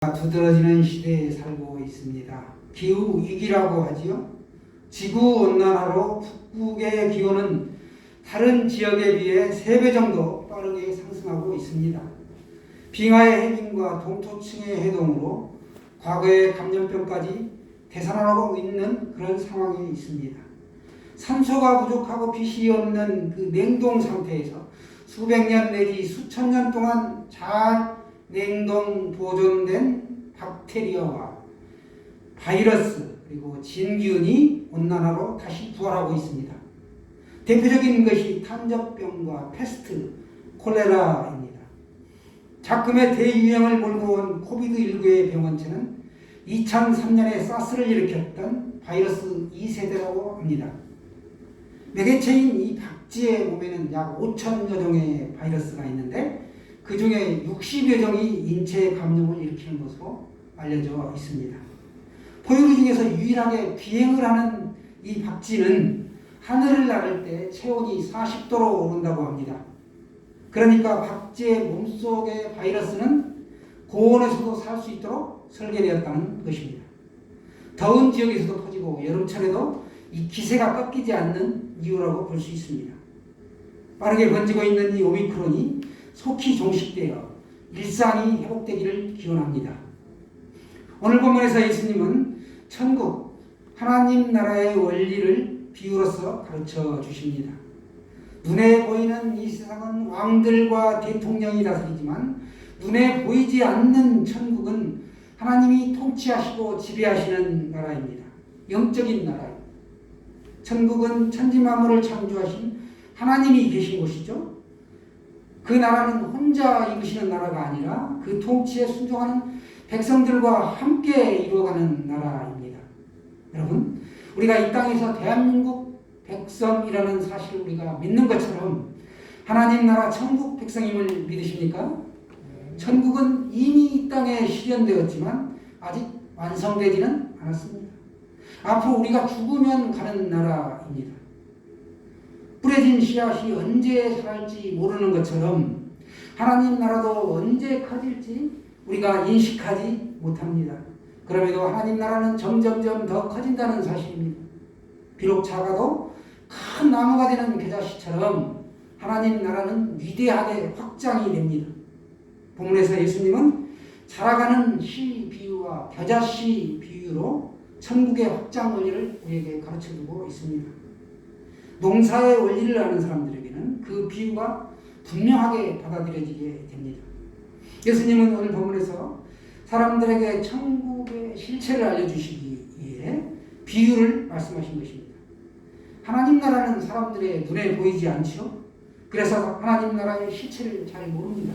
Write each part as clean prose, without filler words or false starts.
두드러지는 시대에 살고 있습니다. 기후 위기라고 하지요. 지구 온난화로 북극의 기온은 다른 지역에 비해 3배 정도 빠르게 상승하고 있습니다. 빙하의 해빙과 동토층의 해동으로 과거의 감염병까지 되살아나고 있는 그런 상황이 있습니다. 산소가 부족하고 빛이 없는 그 냉동 상태에서 수백 년 내지 수천 년 동안 잘 냉동 보존된 박테리아와 바이러스 그리고 진균이 온난화로 다시 부활하고 있습니다. 대표적인 것이 탄저병과 패스트, 콜레라입니다. 작금의 대유행을 몰고 온 코비드19의 병원체는 2003년에 사스를 일으켰던 바이러스 2세대라고 합니다. 매개체인 이 박쥐의 몸에는 약 5천여 종의 바이러스가 있는데 그 중에 60여 종이 인체 감염을 일으키는 것으로 알려져 있습니다. 포유류 중에서 유일하게 비행을 하는 이 박쥐는 하늘을 나를 때 체온이 40도로 오른다고 합니다. 그러니까 박쥐의 몸속의 바이러스는 고온에서도 살 수 있도록 설계되었다는 것입니다. 더운 지역에서도 퍼지고 여름철에도 이 기세가 꺾이지 않는 이유라고 볼 수 있습니다. 빠르게 번지고 있는 이 오미크론이 속히 종식되어 일상이 회복되기를 기원합니다. 오늘 본문에서 예수님은 천국, 하나님 나라의 원리를 비유로서 가르쳐 주십니다. 눈에 보이는 이 세상은 왕들과 대통령이 다스리지만 눈에 보이지 않는 천국은 하나님이 통치하시고 지배하시는 나라입니다. 영적인 나라입니다. 천국은 천지만물을 창조하신 하나님이 계신 곳이죠. 그 나라는 혼자 이루시는 나라가 아니라 그 통치에 순종하는 백성들과 함께 이루어가는 나라입니다. 여러분, 우리가 이 땅에서 대한민국 백성이라는 사실을 우리가 믿는 것처럼 하나님 나라 천국 백성임을 믿으십니까? 천국은 이미 이 땅에 실현되었지만 아직 완성되지는 않았습니다. 앞으로 우리가 죽으면 가는 나라입니다. 뿌려진 씨앗이 언제 살지 모르는 것처럼 하나님 나라도 언제 커질지 우리가 인식하지 못합니다. 그럼에도 하나님 나라는 점점점 더 커진다는 사실입니다. 비록 작아도 큰 나무가 되는 겨자씨처럼 하나님 나라는 위대하게 확장이 됩니다. 본문에서 예수님은 자라가는 씨 비유와 겨자씨 비유로 천국의 확장 원리를 우리에게 가르쳐주고 있습니다. 농사의 원리를 아는 사람들에게는 그 비유가 분명하게 받아들여지게 됩니다. 예수님은 오늘 본문에서 사람들에게 천국의 실체를 알려주시기 위해 비유를 말씀하신 것입니다. 하나님 나라는 사람들의 눈에 보이지 않죠. 그래서 하나님 나라의 실체를 잘 모릅니다.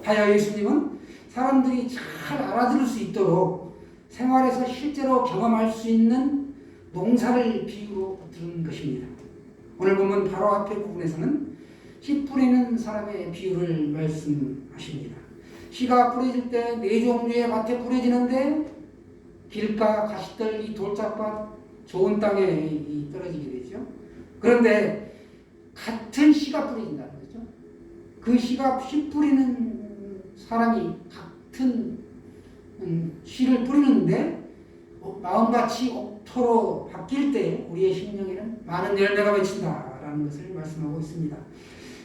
하여 예수님은 사람들이 잘 알아들을 수 있도록 생활에서 실제로 경험할 수 있는 농사를 비유로 들은 것입니다. 오늘 보면 바로 앞에 부분에서는 씨 뿌리는 사람의 비유를 말씀하십니다. 씨가 뿌려질 때 4종류의 밭에 뿌려지는데 길가, 가시떨, 이 돌짝밭, 좋은 땅에 떨어지게 되죠. 그런데 같은 씨가 뿌려진다는 거죠. 그 씨가 씨 뿌리는 사람이 같은 씨를 뿌리는데 마음같이 옥토로 바뀔 때 우리의 심령에는 많은 열매가 맺힌다라는 것을 말씀하고 있습니다.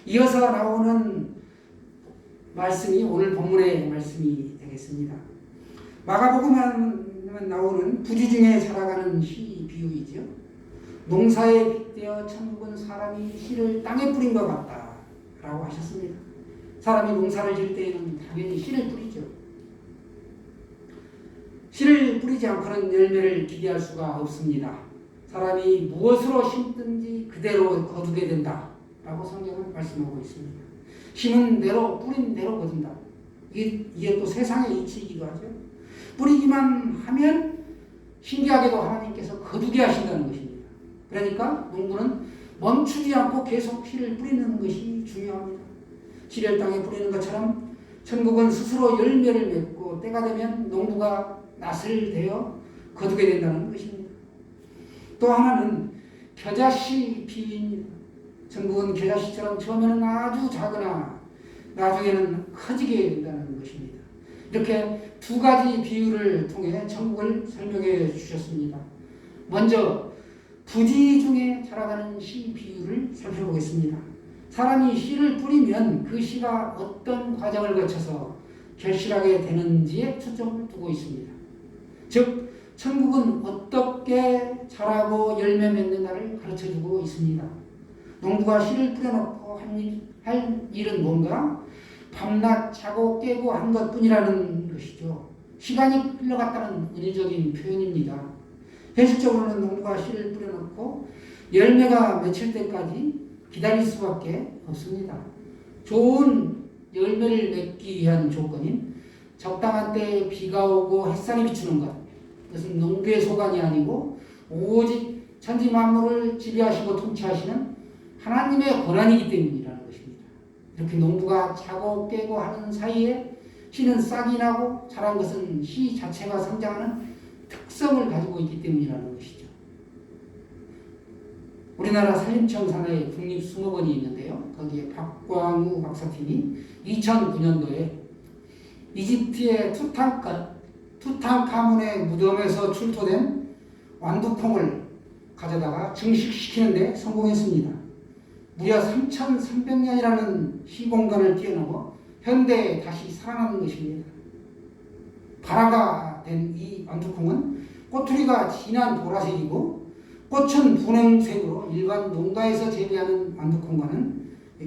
이어서 나오는 말씀이 오늘 본문의 말씀이 되겠습니다. 마가복음에 나오는 부지 중에 자라가는 씨 비유이죠. 농사에 빗대어 천국은 사람이 씨를 땅에 뿌린 것 같다라고 하셨습니다. 사람이 농사를 지을 때에는 당연히 씨를 뿌리죠. 씨를 뿌리지 않고는 열매를 기대할 수가 없습니다. 사람이 무엇으로 심든지 그대로 거두게 된다라고 성경은 말씀하고 있습니다. 심은 대로 뿌린 대로 거둔다. 이게 또 세상의 이치이기도 하죠. 뿌리기만 하면 신기하게도 하나님께서 거두게 하신다는 것입니다. 그러니까 농부는 멈추지 않고 계속 씨를 뿌리는 것이 중요합니다. 씨를 땅에 뿌리는 것처럼 천국은 스스로 열매를 맺고 때가 되면 농부가 낫을 대어 거두게 된다는 것입니다. 또 하나는 겨자씨 비유입니다. 천국은 겨자씨처럼 처음에는 아주 작으나 나중에는 커지게 된다는 것입니다. 이렇게 두 가지 비유를 통해 천국을 설명해 주셨습니다. 먼저 부지 중에 자라가는 씨 비유를 살펴보겠습니다. 사람이 씨를 뿌리면 그 씨가 어떤 과정을 거쳐서 결실하게 되는지에 초점을 두고 있습니다. 즉 천국은 어떻게 자라고 열매 맺는가를 가르쳐주고 있습니다. 농부가 씨를 뿌려놓고 할 일은 뭔가? 밤낮 자고 깨고 한 것뿐이라는 것이죠. 시간이 흘러갔다는 은유적인 표현입니다. 현실적으로는 농부가 씨를 뿌려놓고 열매가 맺힐 때까지 기다릴 수밖에 없습니다. 좋은 열매를 맺기 위한 조건인 적당한 때에 비가 오고 햇살이 비추는 것, 그것은 농부의 소관이 아니고 오직 천지 만물을 지배하시고 통치하시는 하나님의 권한이기 때문이라는 것입니다. 이렇게 농부가 자고 깨고 하는 사이에 씨는 싹이 나고 자란 것은 씨 자체가 성장하는 특성을 가지고 있기 때문이라는 것이죠. 우리나라 산림청 산하에 국립수목원이 있는데요. 거기에 박광우 박사팀이 2009년도에 이집트의 투탕카문의 무덤에서 출토된 완두콩을 가져다가 증식시키는 데 성공했습니다. 무려 3,300년이라는 시공간을 뛰어넘어 현대에 다시 살아나는 것입니다. 발화가 된 이 완두콩은 꼬투리가 진한 보라색이고 꽃은 분홍색으로 일반 농가에서 재배하는 완두콩과는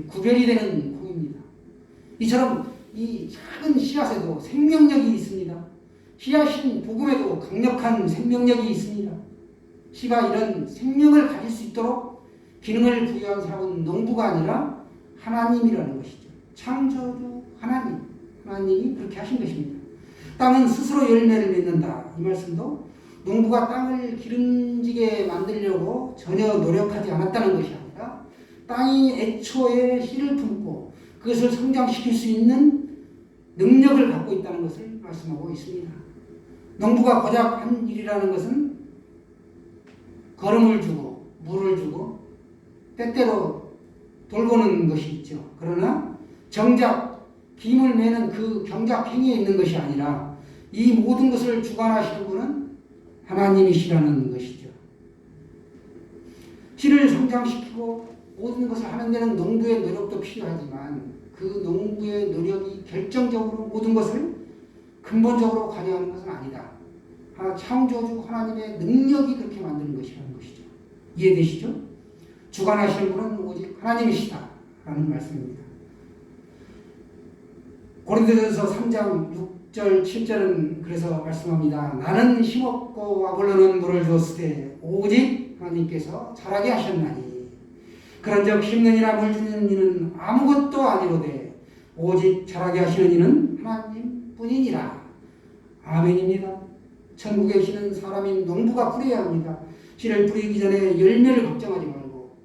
구별이 되는 콩입니다. 이처럼 이 작은 씨앗에도 생명력이 있습니다. 씨앗인 복음에도 강력한 생명력이 있습니다. 씨가 이런 생명을 가질 수 있도록 기능을 부여한 사람은 농부가 아니라 하나님이라는 것이죠. 창조주 하나님이 그렇게 하신 것입니다. 땅은 스스로 열매를 맺는다. 이 말씀도 농부가 땅을 기름지게 만들려고 전혀 노력하지 않았다는 것이 아니라 땅이 애초에 씨를 품고 그것을 성장시킬 수 있는 능력을 갖고 있다는 것을 말씀하고 있습니다. 농부가 고작 한 일이라는 것은 거름을 주고 물을 주고 때때로 돌보는 것이 있죠. 그러나 정작 김을 매는 그 경작 행위에 있는 것이 아니라 이 모든 것을 주관하시는 분은 하나님이시라는 것이죠. 씨를 성장시키고 모든 것을 하는 데는 농부의 노력도 필요하지만 그 농부의 노력이 결정적으로 모든 것을 근본적으로 관여하는 것은 아니다. 창조주 하나님의 능력이 그렇게 만드는 것이라는 것이죠. 이해되시죠? 주관하시는 분은 오직 하나님이시다 라는 말씀입니다. 고린도전서 3장 6절 7절은 그래서 말씀합니다. 나는 심었고 아볼로는 물을 주었으되 오직 하나님께서 자라게 하셨나니 그런즉 심는 이나 물 주는 이는 아무것도 아니로되 오직 자라게 하시는 이는 하나님뿐이니라. 아멘입니다. 천국에 계시는 사람인 농부가 뿌려야 합니다. 씨를 뿌리기 전에 열매를 걱정하지 말고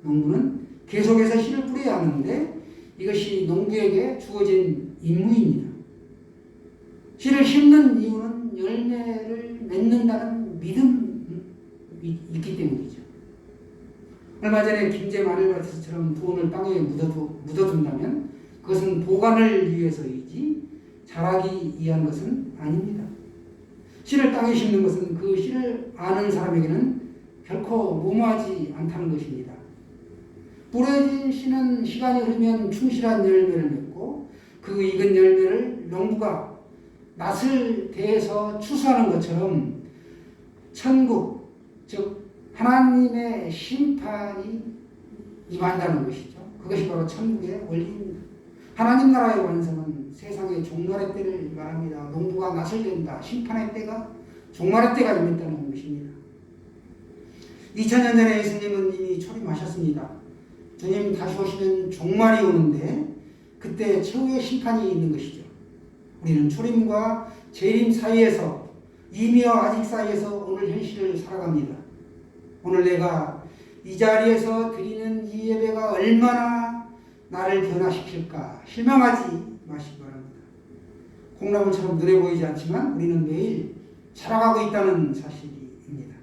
농부는 계속해서 씨를 뿌려야 하는데 이것이 농부에게 주어진 임무입니다. 씨를 심는 이유는 열매를 맺는다는 믿음이 있기 때문이죠. 얼마 전에 김제 마늘밭에서처럼 돈을 땅에 묻어둔다면 그것은 보관을 위해서이지 자라기 위한 것은 아닙니다. 씨를 땅에 심는 것은 그 씨를 아는 사람에게는 결코 무모하지 않다는 것입니다. 뿌려진 씨는 시간이 흐르면 충실한 열매를 맺고 그 익은 열매를 농부가 낫을 대해서 추수하는 것처럼 천국, 즉 하나님의 심판이 임한다는 것이죠. 그것이 바로 천국의 원리입니다. 하나님 나라의 완성은 세상의 종말의 때를 말합니다. 농부가 낫을 댄다. 심판의 때가 종말의 때가 임했다는 것입니다. 2000년 전에 예수님은 이미 초림하셨습니다. 주님 다시 오시면 종말이 오는데 그때 최후의 심판이 있는 것이죠. 우리는 초림과 재림 사이에서 이미와 아직 사이에서 오늘 현실을 살아갑니다. 오늘 내가 이 자리에서 드리는 이 예배가 얼마나 나를 변화시킬까 실망하지 마시기 바랍니다. 콩나물처럼 눈에 보이지 않지만 우리는 매일 자라가고 있다는 사실입니다.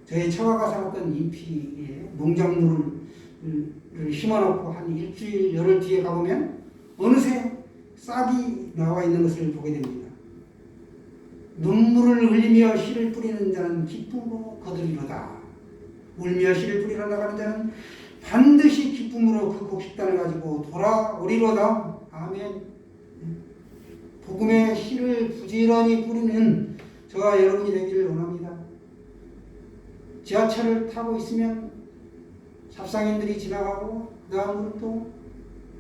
저희 처가가 살았던 인피에 농작물을 심어놓고 한 일주일 열흘 뒤에 가보면 어느새 싹이 나와 있는 것을 보게 됩니다. 눈물을 흘리며 씨를 뿌리는 자는 기쁨으로 거두리로다. 울며 씨를 뿌리러 나가는 자는 반드시 기쁨으로 그 곡식단을 가지고 돌아오리로다. 아멘. 복음의 씨를 부지런히 뿌리는 저와 여러분이 되기를 원합니다. 지하철을 타고 있으면 잡상인들이 지나가고 그 다음으로 또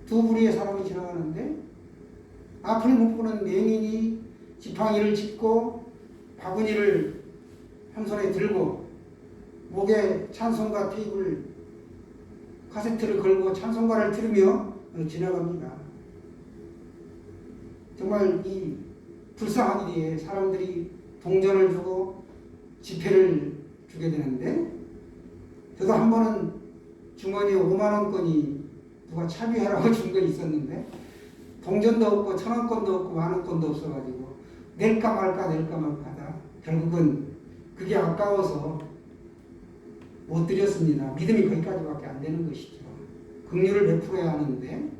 두 부류의 사람이 지나가는데 앞을 못 보는 맹인이 지팡이를 짚고 바구니를 한 손에 들고 목에 찬송가 테이블 카세트를 걸고 찬송가를 들으며 지나갑니다. 정말 이 불쌍한 일이에 사람들이 동전을 주고 지폐를 주게 되는데 저도 한 번은 주머니에 5만원권이 누가 차비하라고 준 거 있었는데 동전도 없고 1,000원권도 없고 만원권도 없어가지고 낼까 말까 하다 결국은 그게 아까워서 못 드렸습니다. 믿음이 거기까지밖에 안 되는 것이죠. 긍휼을 베풀어야 하는데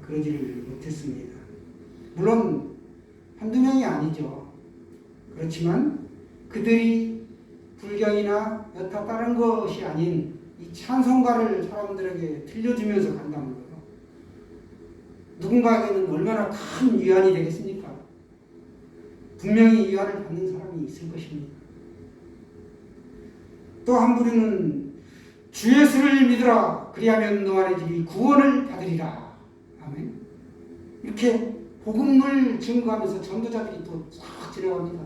그러지를 못했습니다. 물론 한두 명이 아니죠. 그렇지만 그들이 불경이나 여타 다른 것이 아닌 이 찬송가를 사람들에게 들려주면서 간다는 거예요. 누군가에게는 얼마나 큰 위안이 되겠습니까? 분명히 위안을 받는 사람이 있을 것입니다. 또 한 부류는 주 예수를 믿으라 그리하면 너 안에 집이 구원을 받으리라. 아멘. 이렇게 복음을 증거하면서 전도자들이 또 싹 지나갑니다.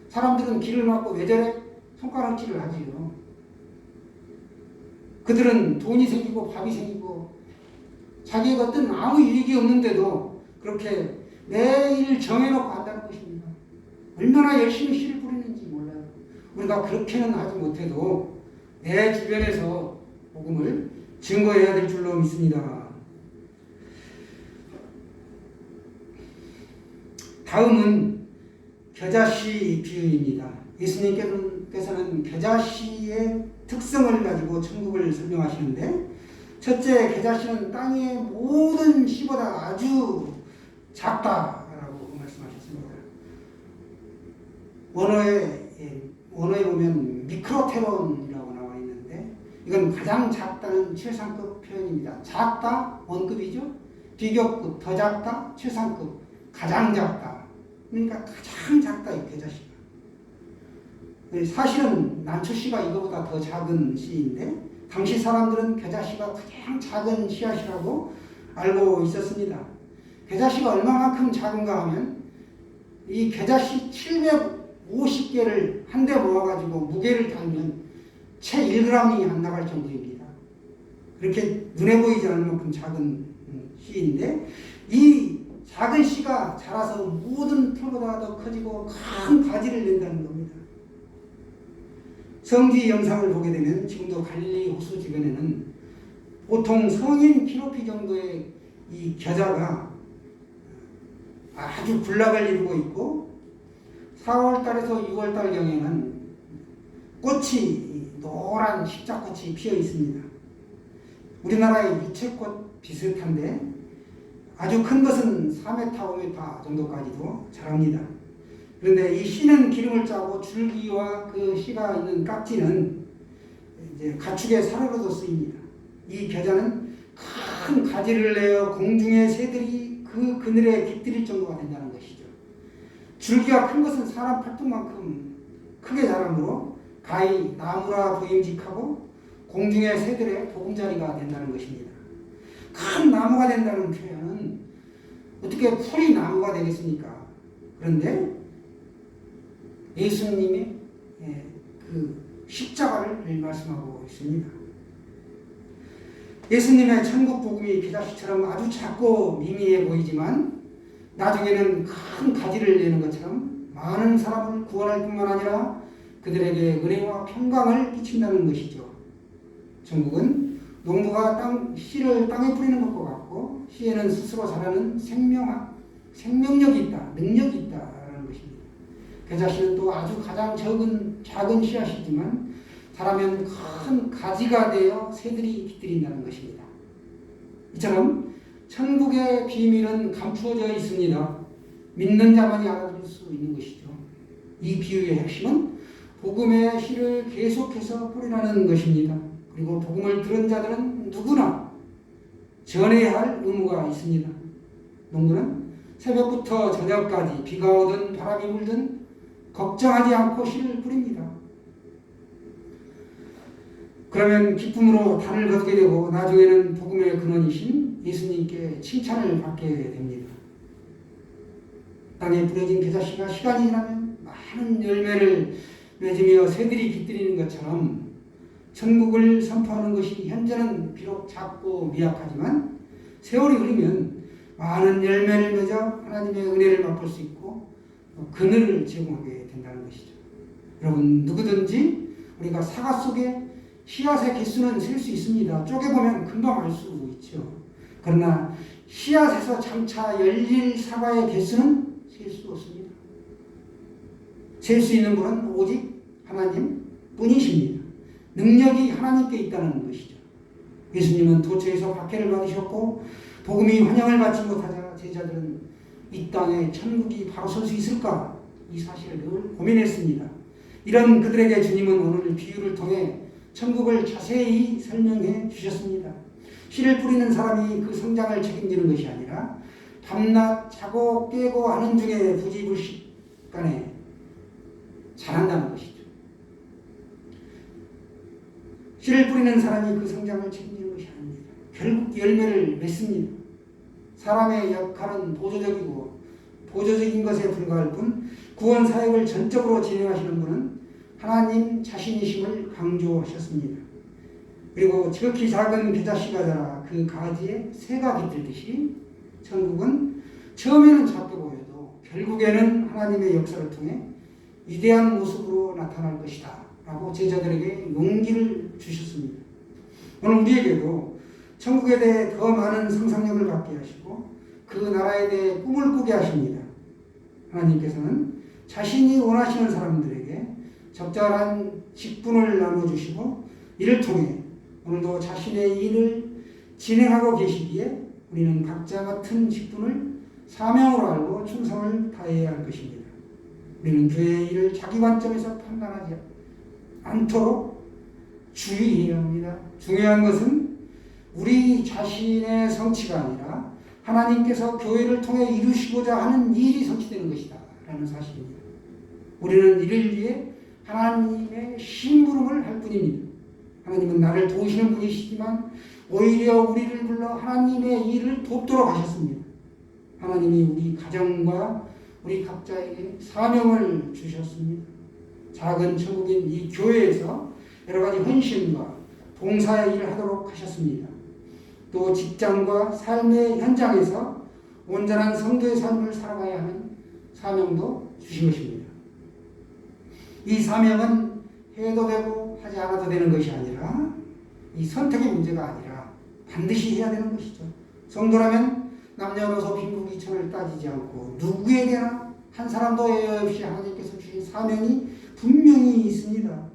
사람들은 길을 막고 왜 저래? 손가락질을 하지요. 그들은 돈이 생기고 밥이 생기고 자기의 어떤 아무 이익이 없는데도 그렇게 매일 정해놓고 한다는 것입니다. 얼마나 열심히 씨를 뿌리는지 몰라요. 우리가 그렇게는 하지 못해도 내 주변에서 복음을 증거해야 될 줄로 믿습니다. 다음은 겨자씨 비유입니다. 예수님께서는 겨자씨의 특성을 가지고 천국을 설명하시는데 첫째, 겨자씨는 땅의 모든 씨보다 아주 작다라고 말씀하셨습니다. 원어에 보면 미크로테론이라고 나와 있는데 이건 가장 작다는 최상급 표현입니다. 작다, 원급이죠. 비교급, 더 작다, 최상급, 가장 작다. 그러니까 가장 작다, 이 겨자씨가. 사실은 난초씨가 이거보다 더 작은 씨인데 당시 사람들은 겨자씨가 가장 작은 씨앗이라고 알고 있었습니다. 겨자씨가 얼마만큼 작은가 하면 이 겨자씨 750개를 한데 모아가지고 무게를 달면 채 1g이 안 나갈 정도입니다. 그렇게 눈에 보이지 않을 만큼 작은 씨인데 이 작은 씨가 자라서 모든 풀보다 더 커지고 큰 가지를 낸다는 겁니다. 성지 영상을 보게 되면 지금도 갈릴리 호수 주변에는 보통 성인 키높이 정도의 이 겨자가 아주 군락을 이루고 있고 4월달에서 6월달경에는 꽃이 노란 십자꽃이 피어 있습니다. 우리나라의 유채꽃 비슷한데 아주 큰 것은 4m, 5m 정도까지도 자랍니다. 그런데 이 씨는 기름을 짜고 줄기와 그 씨가 있는 깍지는 이제 가축의 사료로도 쓰입니다. 이 겨자는 큰 가지를 내어 공중의 새들이 그 그늘에 깃들일 정도가 된다는 것이죠. 줄기가 큰 것은 사람 팔뚝만큼 크게 자라므로 가히 나무라 보임직하고 공중의 새들의 보금자리가 된다는 것입니다. 큰 나무가 된다는 표현은 어떻게 풀이 나무가 되겠습니까? 그런데 예수님의 그 십자가를 말씀하고 있습니다. 예수님의 천국 복음이 겨자씨처럼 아주 작고 미미해 보이지만 나중에는 큰 가지를 내는 것처럼 많은 사람을 구원할 뿐만 아니라 그들에게 은혜와 평강을 끼친다는 것이죠. 천국은 농부가 씨를 땅에 뿌리는 것과 같고 씨에는 스스로 자라는 생명력이 있다, 능력이 있다라는 것입니다. 겨자씨는 또 아주 가장 작은 씨앗이지만 자라면 큰 가지가 되어 새들이 깃들인다는 것입니다. 이처럼 천국의 비밀은 감추어져 있습니다. 믿는 자만이 알아볼 수 있는 것이죠. 이 비유의 핵심은 복음의 씨를 계속해서 뿌리라는 것입니다. 그리고 복음을 들은 자들은 누구나 전해야 할 의무가 있습니다. 농부는 새벽부터 저녁까지 비가 오든 바람이 불든 걱정하지 않고 씨를 뿌립니다. 그러면 기쁨으로 단을 거두게 되고 나중에는 복음의 근원이신 예수님께 칭찬을 받게 됩니다. 땅에 뿌려진 겨자씨가 시간이 지나면 많은 열매를 맺으며 새들이 깃들이는 것처럼 천국을 선포하는 것이 현재는 비록 작고 미약하지만 세월이 흐르면 많은 열매를 맺어 하나님의 은혜를 맛볼 수 있고 그늘을 제공하게 된다는 것이죠. 여러분, 누구든지 우리가 사과 속에 씨앗의 개수는 셀 수 있습니다. 쪼개보면 금방 알 수 있죠. 그러나 씨앗에서 장차 열릴 사과의 개수는 셀 수 없습니다. 셀 수 있는 분은 오직 하나님 뿐이십니다. 능력이 하나님께 있다는 것이죠. 예수님은 도처에서 박해를 받으셨고 복음이 환영을 받지 못하자 제자들은 이 땅에 천국이 바로 설 수 있을까? 이 사실을 늘 고민했습니다. 이런 그들에게 주님은 오늘 비유를 통해 천국을 자세히 설명해 주셨습니다. 씨를 뿌리는 사람이 그 성장을 책임지는 것이 아니라 밤낮 자고 깨고 하는 중에 부지불식간에 자란다는 것이죠. 씨를 뿌리는 사람이 그 성장을 책임지는 것이 아닙니다. 결국 열매를 맺습니다. 사람의 역할은 보조적인 것에 불과할 뿐 구원 사역을 전적으로 진행하시는 분은 하나님 자신이심을 강조하셨습니다. 그리고 지극히 작은 겨자씨가 자라 그 가지에 새가 깃들듯이 천국은 처음에는 작게 보여도 결국에는 하나님의 역사를 통해 위대한 모습으로 나타날 것이다 라고 제자들에게 용기를 주셨습니다. 오늘 우리에게도 천국에 대해 더 많은 상상력을 갖게 하시고 그 나라에 대해 꿈을 꾸게 하십니다. 하나님께서는 자신이 원하시는 사람들에게 적절한 직분을 나눠주시고 이를 통해 오늘도 자신의 일을 진행하고 계시기에 우리는 각자 같은 직분을 사명으로 알고 충성을 다해야 할 것입니다. 우리는 교회의 일을 자기 관점에서 판단하지 않도록 주의해야 합니다. 중요한 것은 우리 자신의 성취가 아니라 하나님께서 교회를 통해 이루시고자 하는 일이 성취되는 것이다 라는 사실입니다. 우리는 이를 위해 하나님의 심부름을 할 뿐입니다. 하나님은 나를 도우시는 분이시지만 오히려 우리를 불러 하나님의 일을 돕도록 하셨습니다. 하나님이 우리 가정과 우리 각자에게 사명을 주셨습니다. 작은 천국인 이 교회에서 여러 가지 헌신과 봉사의 일을 하도록 하셨습니다. 또 직장과 삶의 현장에서 온전한 성도의 삶을 살아가야 하는 사명도 주신 것입니다. 이 사명은 해도 되고 하지 않아도 되는 것이 아니라 이 선택의 문제가 아니라 반드시 해야 되는 것이죠. 성도라면 남녀노소 빈부귀천을 따지지 않고 누구에게나 한 사람도 예외 없이 하나님께서 주신 사명이 분명히 있습니다.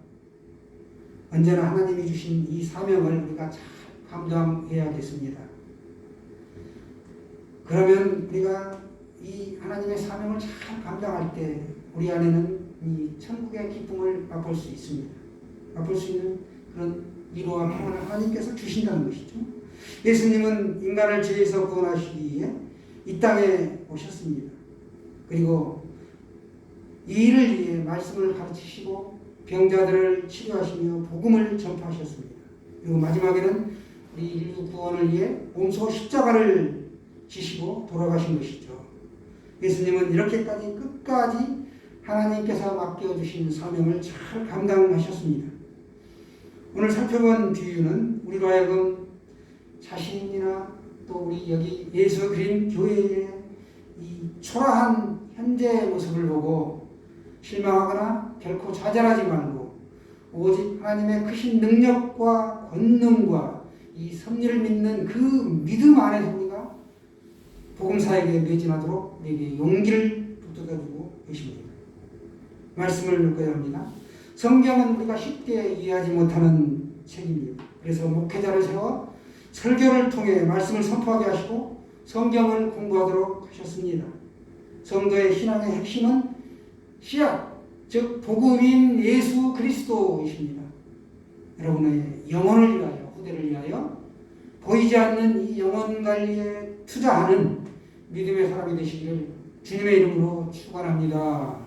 언제나 하나님이 주신 이 사명을 우리가 잘 감당해야겠습니다. 그러면 우리가 이 하나님의 사명을 잘 감당할 때 우리 안에는 이 천국의 기쁨을 맛볼 수 있습니다. 맛볼 수 있는 그런 위로와 평안을 하나님께서 주신다는 것이죠. 예수님은 인간을 죄에서 구원하시기 위해 이 땅에 오셨습니다. 그리고 이 일을 위해 말씀을 가르치시고 병자들을 치료하시며 복음을 전파하셨습니다. 그리고 마지막에는 우리 인류 구원을 위해 몸소 십자가를 지시고 돌아가신 것이죠. 예수님은 이렇게까지 끝까지 하나님께서 맡겨주신 사명을 잘 감당하셨습니다. 오늘 살펴본 비유는 우리로 하여금 자신이나 또 우리 여기 예수 그린 교회의 이 초라한 현재의 모습을 보고 실망하거나 결코 좌절하지 말고 오직 하나님의 크신 능력과 권능과 이 섭리를 믿는 그 믿음 안에서 우리가 복음사에게 매진하도록 우리에게 용기를 북돋아주고 계십니다. 말씀을 읽어야 합니다. 성경은 우리가 쉽게 이해하지 못하는 책입니다. 그래서 목회자를 세워 설교를 통해 말씀을 선포하게 하시고 성경을 공부하도록 하셨습니다. 성도의 신앙의 핵심은 씨앗, 즉 복음인 예수 그리스도이십니다. 여러분의 영혼을 위하여, 후대를 위하여 보이지 않는 이 영혼 관리에 투자하는 믿음의 사람이 되시기를 주님의 이름으로 축원합니다.